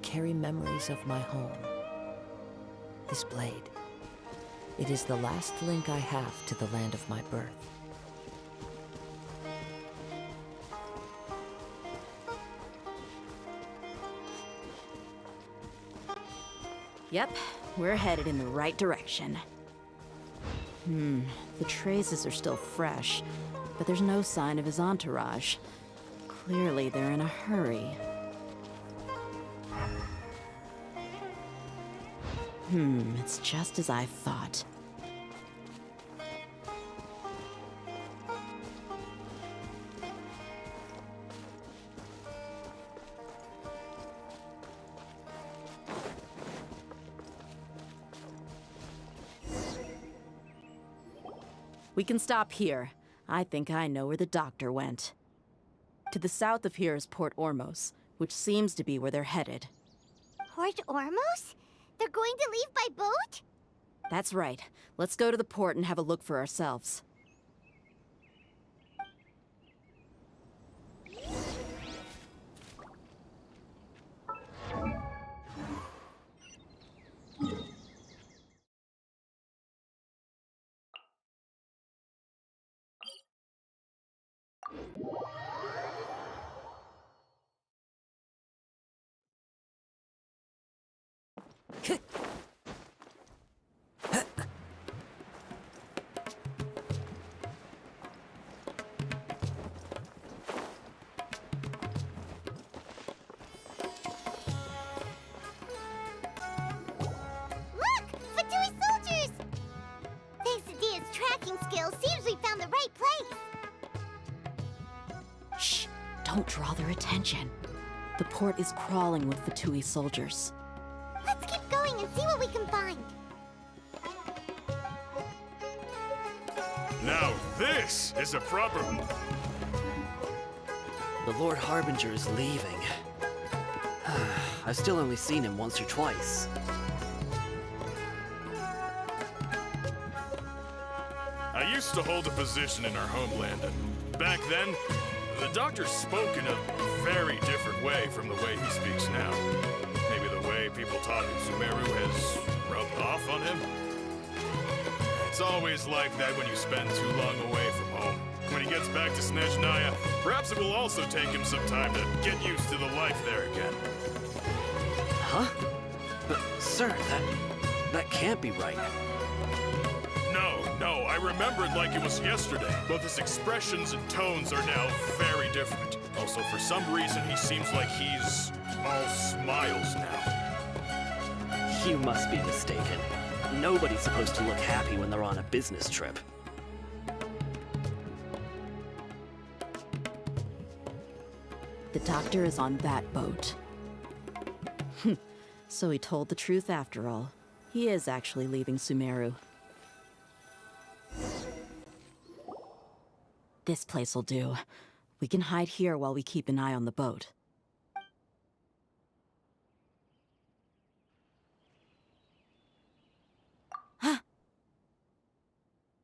carry memories of my home. This blade, it is the last link I have to the land of my birth. Yep, we're headed in the right direction. The traces are still fresh, but there's no sign of his entourage. Clearly, they're in a hurry. It's just as I thought. We can stop here. I think I know where the doctor went. To the south of here is Port Ormos, which seems to be where they're headed. Port Ormos? They're going to leave by boat? That's right. Let's go to the port and have a look for ourselves. Don't draw their attention. The port is crawling with Fatui soldiers. Let's keep going and see what we can find. Now this is a proper... The Lord Harbinger is leaving. I've still only seen him once or twice. I used to hold a position in our homeland, and back then, the doctor spoke in a very different way from the way he speaks now. Maybe the way people talk in Sumeru has rubbed off on him. It's always like that when you spend too long away from home. When he gets back to Snezhnaya, perhaps it will also take him some time to get used to the life there again. Huh? But, sir, that can't be right. No, I remember it like it was yesterday. Both his expressions and tones are now very different. Also, for some reason, he seems like he's all smiles now. You must be mistaken. Nobody's supposed to look happy when they're on a business trip. The doctor is on that boat. So he told the truth after all. He is actually leaving Sumeru. This place will do. We can hide here while we keep an eye on the boat. Huh?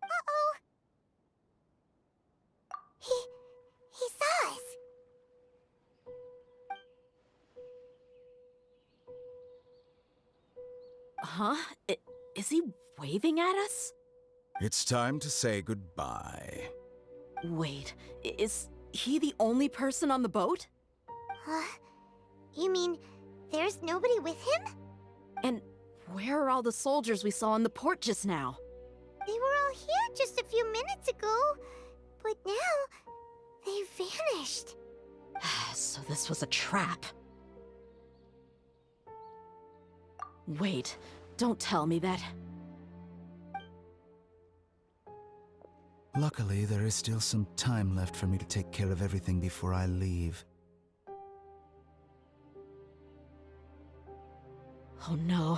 Uh-oh! He saw us! Huh? Is he waving at us? It's time to say goodbye. Wait, is he the only person on the boat? You mean there's nobody with him? And where are all the soldiers we saw in the port just now? They were all here just a few minutes ago, but now they vanished. So this was a trap. Wait, don't tell me that... Luckily, there is still some time left for me to take care of everything before I leave. Oh no.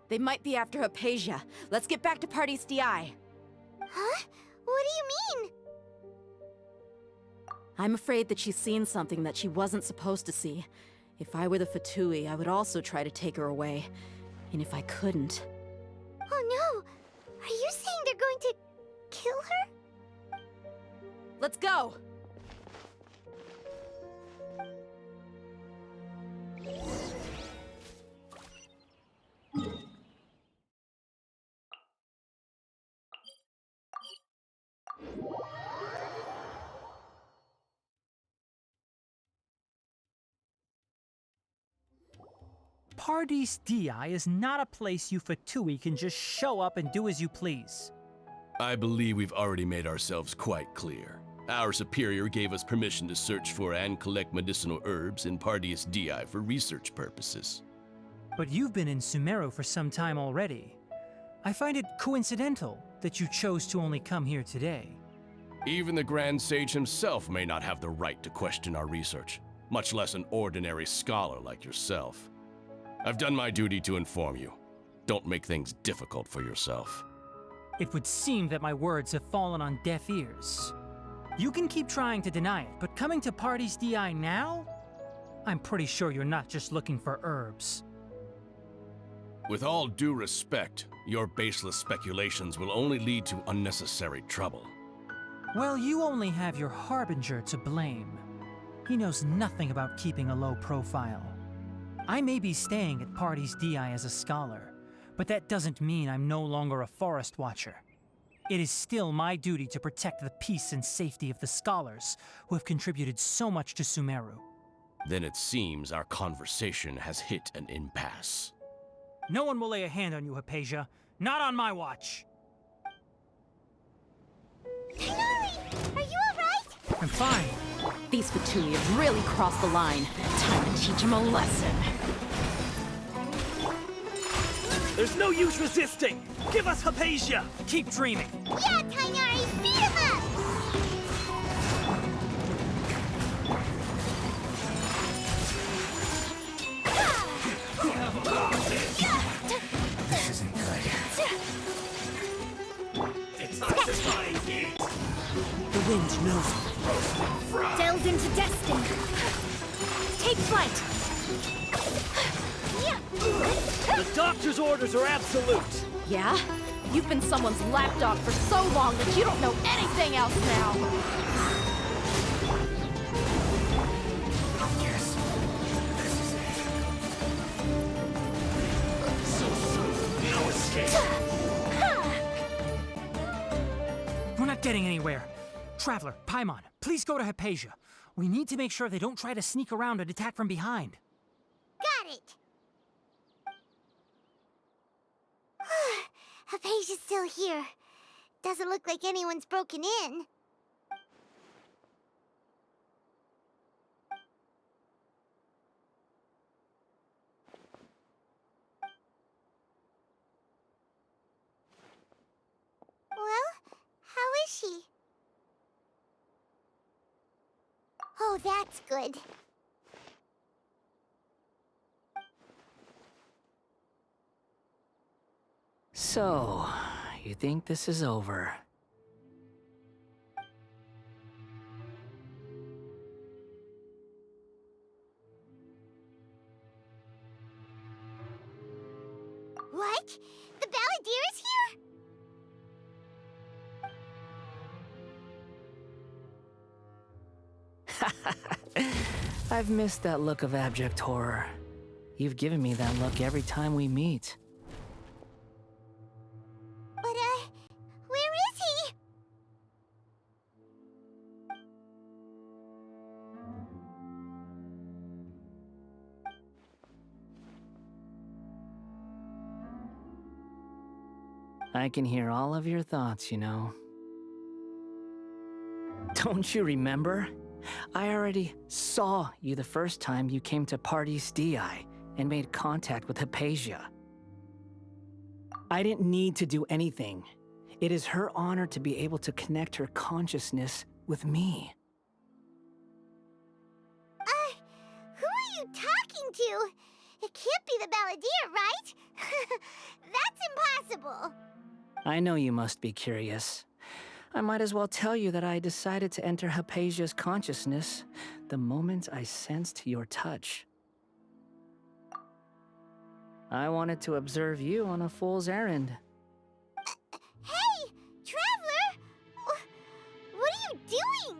They might be after Hypatia. Let's get back to Party's DI. Huh? What do you mean? I'm afraid that she's seen something that she wasn't supposed to see. If I were the Fatui, I would also try to take her away. And if I couldn't... Oh no! Are you saying they're going to kill her? Let's go! Paradis Dii is not a place you Fatui can just show up and do as you please. I believe we've already made ourselves quite clear. Our superior gave us permission to search for and collect medicinal herbs in Paradis Dii for research purposes. But you've been in Sumeru for some time already. I find it coincidental that you chose to only come here today. Even the Grand Sage himself may not have the right to question our research, much less an ordinary scholar like yourself. I've done my duty to inform you. Don't make things difficult for yourself. It would seem that my words have fallen on deaf ears. You can keep trying to deny it, but coming to Paradis Dii now? I'm pretty sure you're not just looking for herbs. With all due respect, your baseless speculations will only lead to unnecessary trouble. Well, you only have your Harbinger to blame. He knows nothing about keeping a low profile. I may be staying at Paradis Dii as a scholar, but that doesn't mean I'm no longer a forest watcher. It is still my duty to protect the peace and safety of the scholars who have contributed so much to Sumeru. Then it seems our conversation has hit an impasse. No one will lay a hand on you, Hypatia. Not on my watch. Tighnari, are you alright? I'm fine. These Fatui have really crossed the line. Time to teach them a lesson. There's no use resisting! Give us Hypatia! Keep dreaming. Yeah, Tighnari, beat him up! This isn't good. It's satisfying! The wind knows. Delved into destiny. Take flight. The doctor's orders are absolute! Yeah? You've been someone's lapdog for so long that you don't know anything else now. Yes. This is it. No escape! We're not getting anywhere. Traveler, Paimon, please go to Hypatia. We need to make sure they don't try to sneak around and attack from behind. Got it. Hypatia's still here. Doesn't look like anyone's broken in. Well, how is she? Oh, that's good. So, you think this is over? What? The Balladeer is here? I've missed that look of abject horror. You've given me that look every time we meet. But, where is he? I can hear all of your thoughts, you know. Don't you remember? I already saw you the first time you came to Paradis Dii and made contact with Hypatia. I didn't need to do anything. It is her honor to be able to connect her consciousness with me. Who are you talking to? It can't be the Balladeer, right? That's impossible. I know you must be curious. I might as well tell you that I decided to enter Hypatia's consciousness the moment I sensed your touch. I wanted to observe you on a fool's errand. Hey, Traveler! What are you doing?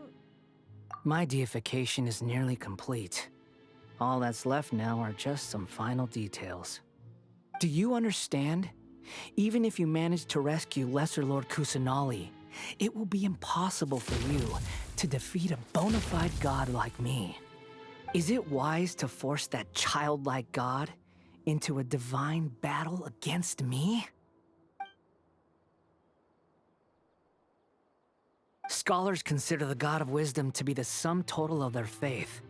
My deification is nearly complete. All that's left now are just some final details. Do you understand? Even if you manage to rescue Lesser Lord Kusanali, it will be impossible for you to defeat a bona fide god like me. Is it wise to force that childlike god into a divine battle against me? Scholars consider the God of Wisdom to be the sum total of their faith.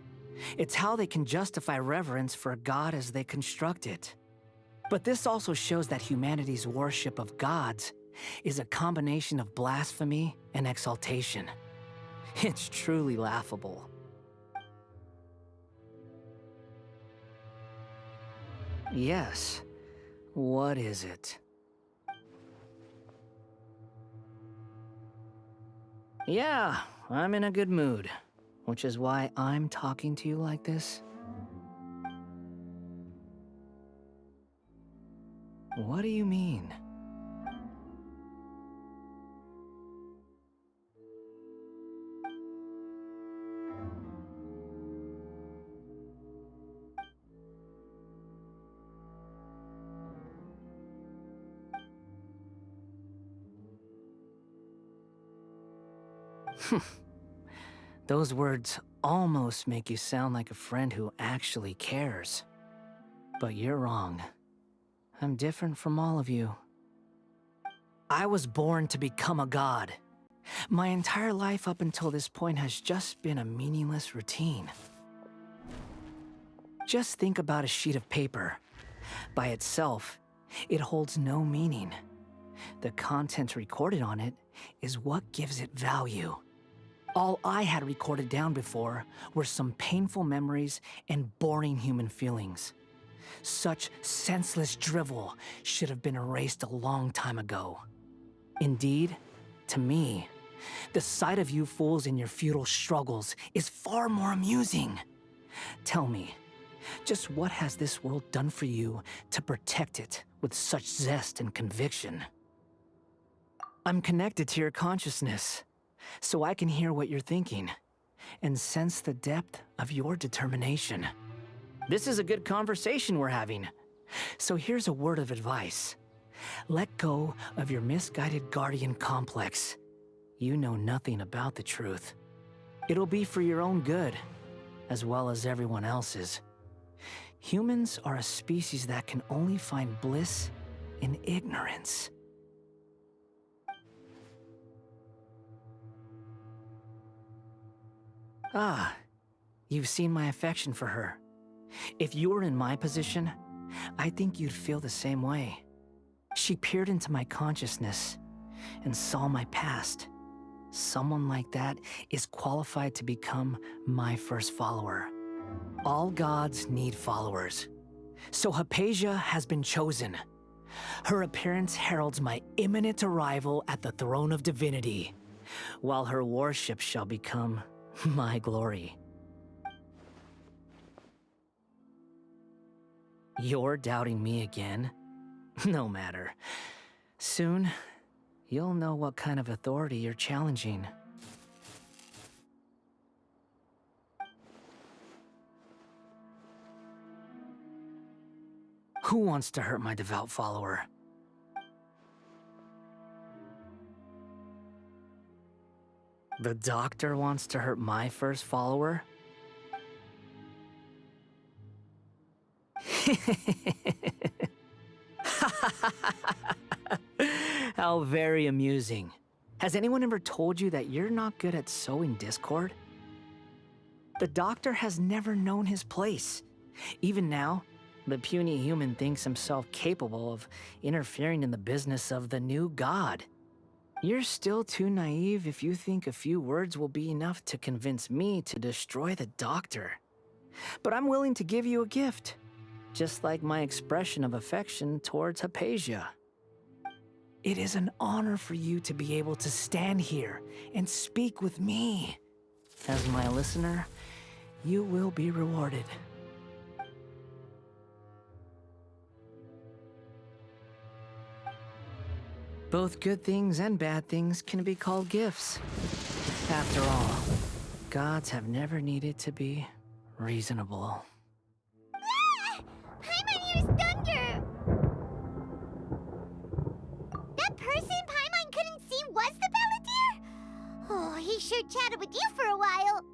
It's how they can justify reverence for a God as they construct it. But this also shows that humanity's worship of gods is a combination of blasphemy and exaltation. It's truly laughable. Yes. What is it? Yeah, I'm in a good mood, which is why I'm talking to you like this. What do you mean? Those words almost make you sound like a friend who actually cares. But you're wrong. I'm different from all of you. I was born to become a god. My entire life up until this point has just been a meaningless routine. Just think about a sheet of paper. By itself, it holds no meaning. The content recorded on it is what gives it value. All I had recorded down before were some painful memories and boring human feelings. Such senseless drivel should have been erased a long time ago. Indeed, to me, the sight of you fools in your futile struggles is far more amusing. Tell me, just what has this world done for you to protect it with such zest and conviction? I'm connected to your consciousness, so I can hear what you're thinking and sense the depth of your determination. This is a good conversation we're having. So here's a word of advice. Let go of your misguided guardian complex. You know nothing about the truth. It'll be for your own good, as well as everyone else's. Humans are a species that can only find bliss in ignorance. Ah, you've seen my affection for her. If you were in my position, I think you'd feel the same way. She peered into my consciousness and saw my past. Someone like that is qualified to become my first follower. All gods need followers. So Hypatia has been chosen. Her appearance heralds my imminent arrival at the throne of divinity, while her worship shall become my glory. You're doubting me again? No matter. Soon, you'll know what kind of authority you're challenging. Who wants to hurt my devout follower? The doctor wants to hurt my first follower? How very amusing. Has anyone ever told you that you're not good at sowing discord? The doctor has never known his place. Even now, the puny human thinks himself capable of interfering in the business of the new god. You're still too naive if you think a few words will be enough to convince me to destroy the doctor. But I'm willing to give you a gift, just like my expression of affection towards Hypatia. It is an honor for you to be able to stand here and speak with me. As my listener, you will be rewarded. Both good things and bad things can be called gifts. After all, gods have never needed to be reasonable. Ah! Paimon used thunder! That person Paimon couldn't see was the Balladeer? Oh, he sure chatted with you for a while.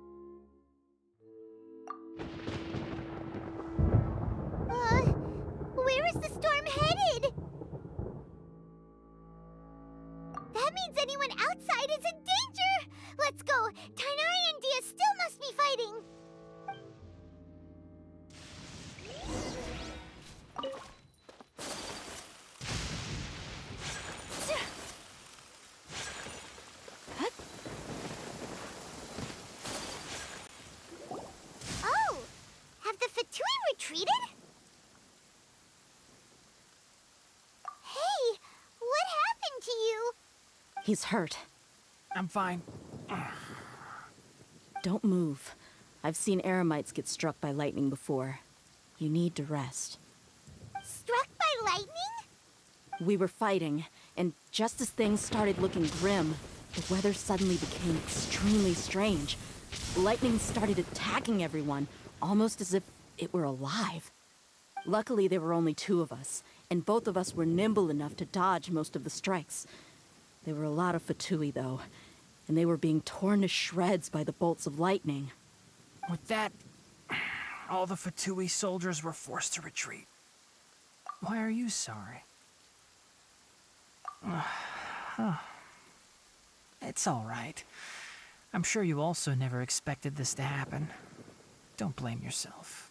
outside is in danger! Let's go! Tainari and Dia still must be fighting! Oh! Have the Fatui retreated? Hey! What happened to you? He's hurt. I'm fine. Don't move. I've seen eremites get struck by lightning before. You need to rest. Struck by lightning? We were fighting, and just as things started looking grim, the weather suddenly became extremely strange. Lightning started attacking everyone, almost as if it were alive. Luckily, there were only two of us, and both of us were nimble enough to dodge most of the strikes. There were a lot of Fatui, though, and they were being torn to shreds by the bolts of lightning. With that, all the Fatui soldiers were forced to retreat. Why are you sorry? It's all right. I'm sure you also never expected this to happen. Don't blame yourself.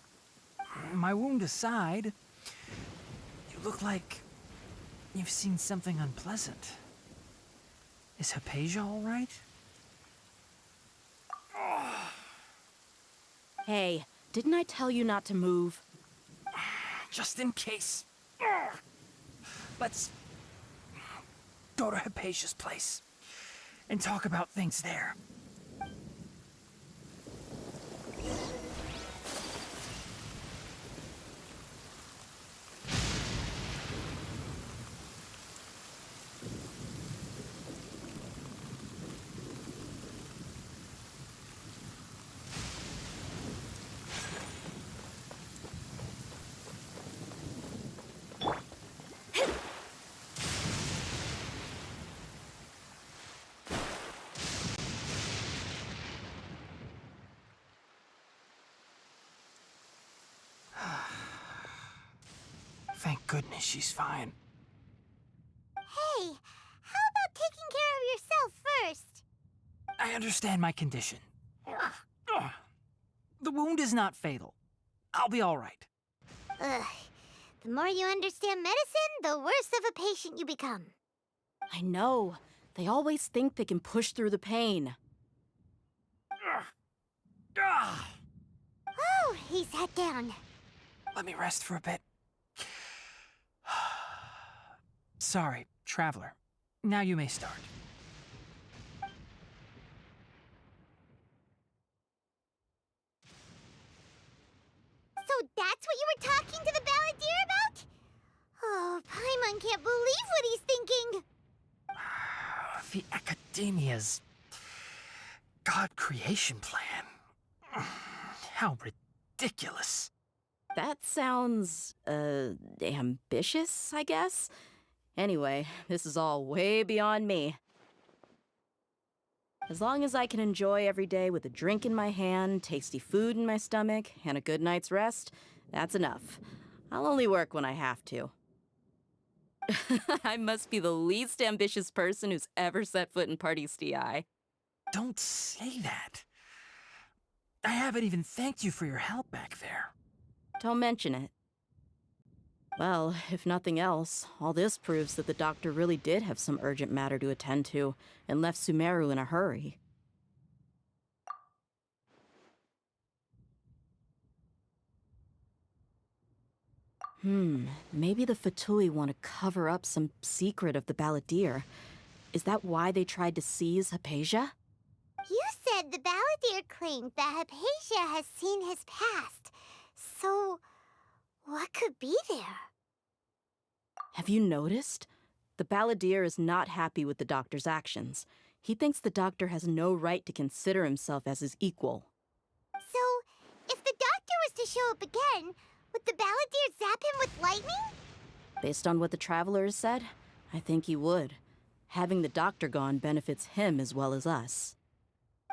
My wound aside, you look like you've seen something unpleasant. Is Hypatia all right? Hey, didn't I tell you not to move? Just in case. Let's go to Hypatia's place and talk about things there. Thank goodness she's fine. Hey, how about taking care of yourself first? I understand my condition. The wound is not fatal. I'll be all right. Ugh. The more you understand medicine, the worse of a patient you become. I know. They always think they can push through the pain. Oh, he sat down. Let me rest for a bit. Sorry, traveler. Now you may start. So that's what you were talking to the balladeer about? Oh, Paimon can't believe what he's thinking. The Academia's God creation plan. How ridiculous. That sounds, ambitious, I guess? Anyway, this is all way beyond me. As long as I can enjoy every day with a drink in my hand, tasty food in my stomach, and a good night's rest, that's enough. I'll only work when I have to. I must be the least ambitious person who's ever set foot in Party's DI. Don't say that. I haven't even thanked you for your help back there. Don't mention it. Well, if nothing else, all this proves that the doctor really did have some urgent matter to attend to, and left Sumeru in a hurry. Maybe the Fatui want to cover up some secret of the balladeer. Is that why they tried to seize Hypatia? You said the balladeer claimed that Hypatia has seen his past. So, what could be there? Have you noticed? The balladeer is not happy with the doctor's actions. He thinks the doctor has no right to consider himself as his equal. So, if the doctor was to show up again, would the balladeer zap him with lightning? Based on what the traveler has said, I think he would. Having the doctor gone benefits him as well as us.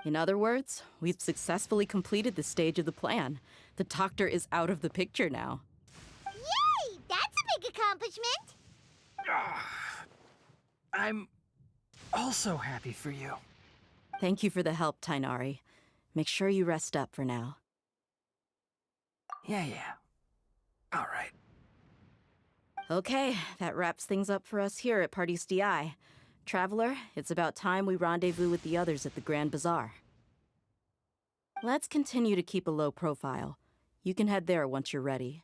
In other words, we've successfully completed this stage of the plan. The doctor is out of the picture now. Yay! That's a big accomplishment! I'm also happy for you. Thank you for the help, Tainari. Make sure you rest up for now. Yeah. All right. Okay, that wraps things up for us here at Party's DI. Traveler, it's about time we rendezvous with the others at the Grand Bazaar. Let's continue to keep a low profile. You can head there once you're ready.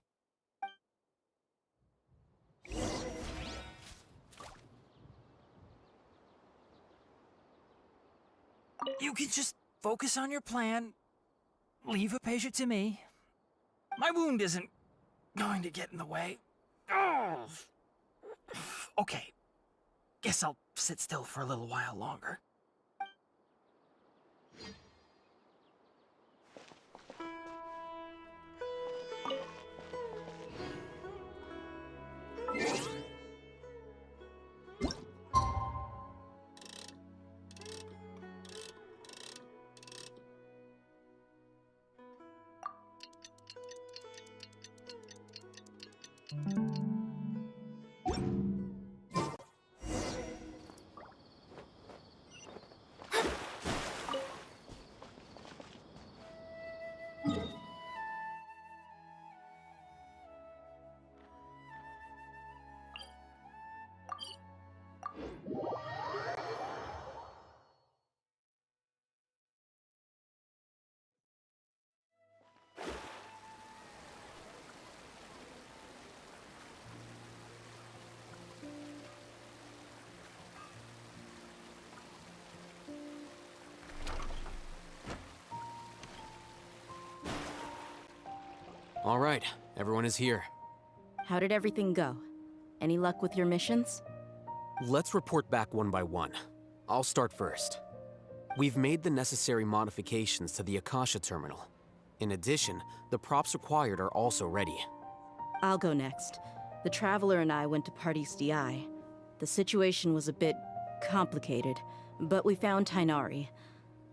You can just focus on your plan. Leave Hypatia to me. My wound isn't going to get in the way. Oh. Okay. Guess I'll sit still for a little while longer. All right, everyone is here. How did everything go? Any luck with your missions? Let's report back one by one. I'll start first. We've made the necessary modifications to the Akasha terminal. In addition, the props required are also ready. I'll go next. The Traveler and I went to Party's DI. The situation was a bit complicated, but we found Tainari.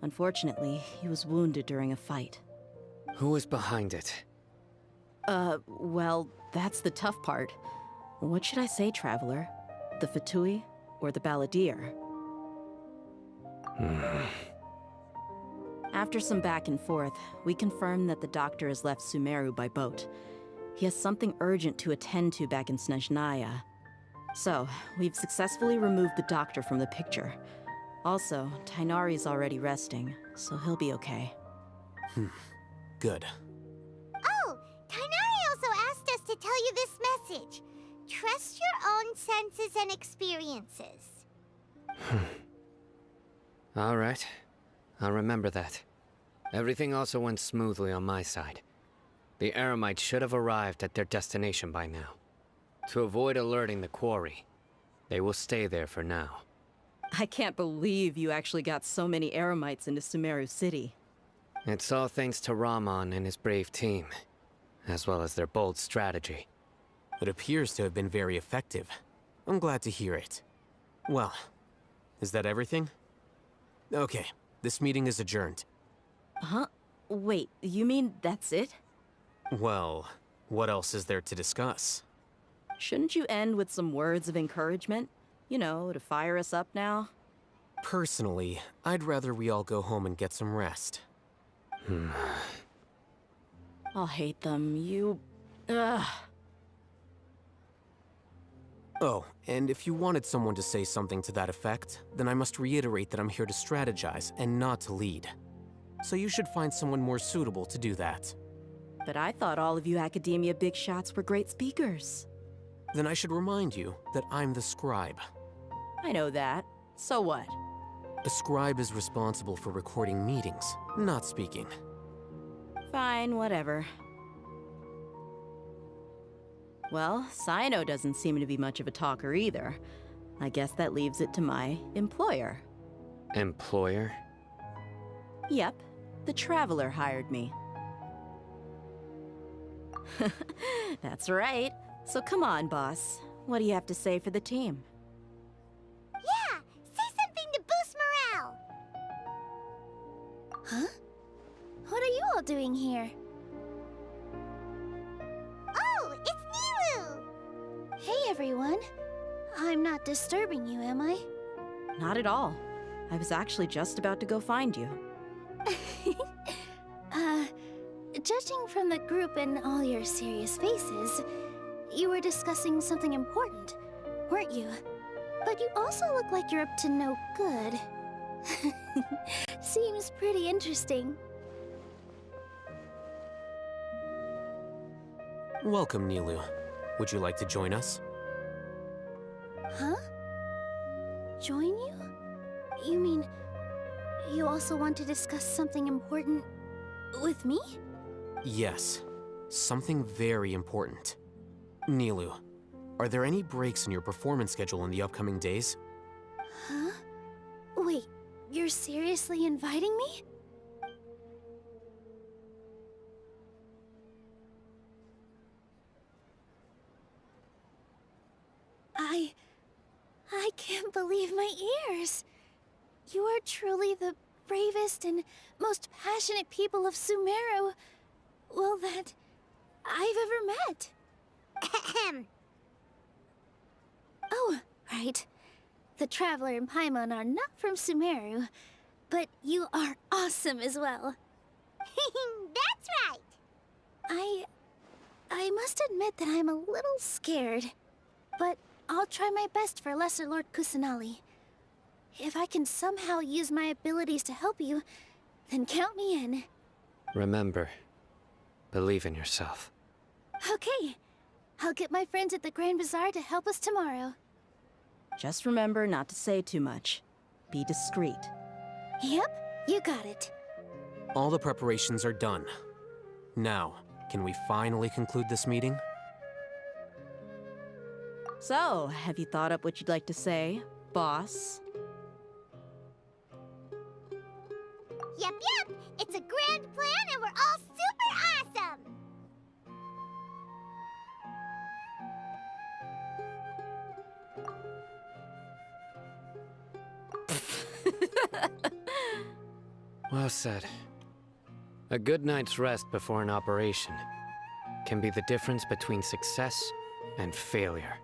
Unfortunately, he was wounded during a fight. Who is behind it? Well, that's the tough part. What should I say, Traveler? The Fatui or the Balladeer? After some back and forth, we confirmed that the doctor has left Sumeru by boat. He has something urgent to attend to back in Snezhnaya. So, we've successfully removed the doctor from the picture. Also, Tainari's already resting, so he'll be okay. Good. Oh, Tainari also asked us to tell you this message. Trust your own senses and experiences. All right. I'll remember that. Everything also went smoothly on my side. The Eremites should have arrived at their destination by now. To avoid alerting the quarry, they will stay there for now. I can't believe you actually got so many Eremites into Sumeru City. It's all thanks to Rahman and his brave team, as well as their bold strategy. It appears to have been very effective. I'm glad to hear it. Well, is that everything? Okay, this meeting is adjourned. Huh? Wait, you mean that's it? Well, what else is there to discuss? Shouldn't you end with some words of encouragement? You know, to fire us up now? Personally, I'd rather we all go home and get some rest. I'll hate them. Ugh. Oh, and if you wanted someone to say something to that effect, then I must reiterate that I'm here to strategize and not to lead. So you should find someone more suitable to do that. But I thought all of you Academia big shots were great speakers. Then I should remind you that I'm the scribe. I know that. So what? A scribe is responsible for recording meetings, not speaking. Fine, whatever. Well, Cyno doesn't seem to be much of a talker either. I guess that leaves it to my employer. Employer? Yep, the Traveler hired me. That's right. So come on, boss. What do you have to say for the team? Yeah, say something to boost morale. Huh? What are you all doing here? Oh, it's Nilu! Hey everyone. I'm not disturbing you, am I? Not at all. I was actually just about to go find you. Judging from the group and all your serious faces, you were discussing something important, weren't you? But you also look like you're up to no good. Seems pretty interesting. Welcome, Nilu. Would you like to join us? Huh? Join you? You mean, you also want to discuss something important with me? Yes. Something very important. Nilu, are there any breaks in your performance schedule in the upcoming days? Huh? Wait, you're seriously inviting me? I can't believe my ears. You are truly the bravest and most passionate people of Sumeru, well, that I've ever met. Ahem. Oh, right. The Traveler and Paimon are not from Sumeru, but you are awesome as well. That's right. I must admit that I'm a little scared, but I'll try my best for Lesser Lord Kusanali. If I can somehow use my abilities to help you, then count me in. Remember, believe in yourself. Okay, I'll get my friends at the Grand Bazaar to help us tomorrow. Just remember not to say too much. Be discreet. Yep, you got it. All the preparations are done. Now, can we finally conclude this meeting? So, have you thought up what you'd like to say, boss? Yep. It's a grand plan and we're all super awesome. Well said. A good night's rest before an operation can be the difference between success and failure.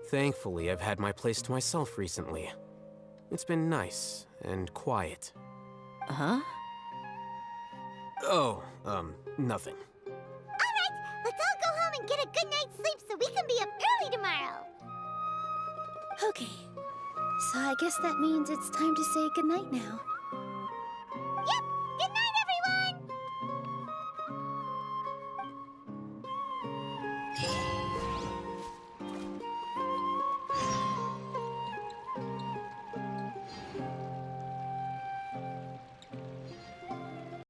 Thankfully, I've had my place to myself recently. It's been nice and quiet. Huh? Oh, nothing. Alright, let's all go home and get a good night's sleep so we can be up early tomorrow. Okay, so I guess that means it's time to say goodnight now.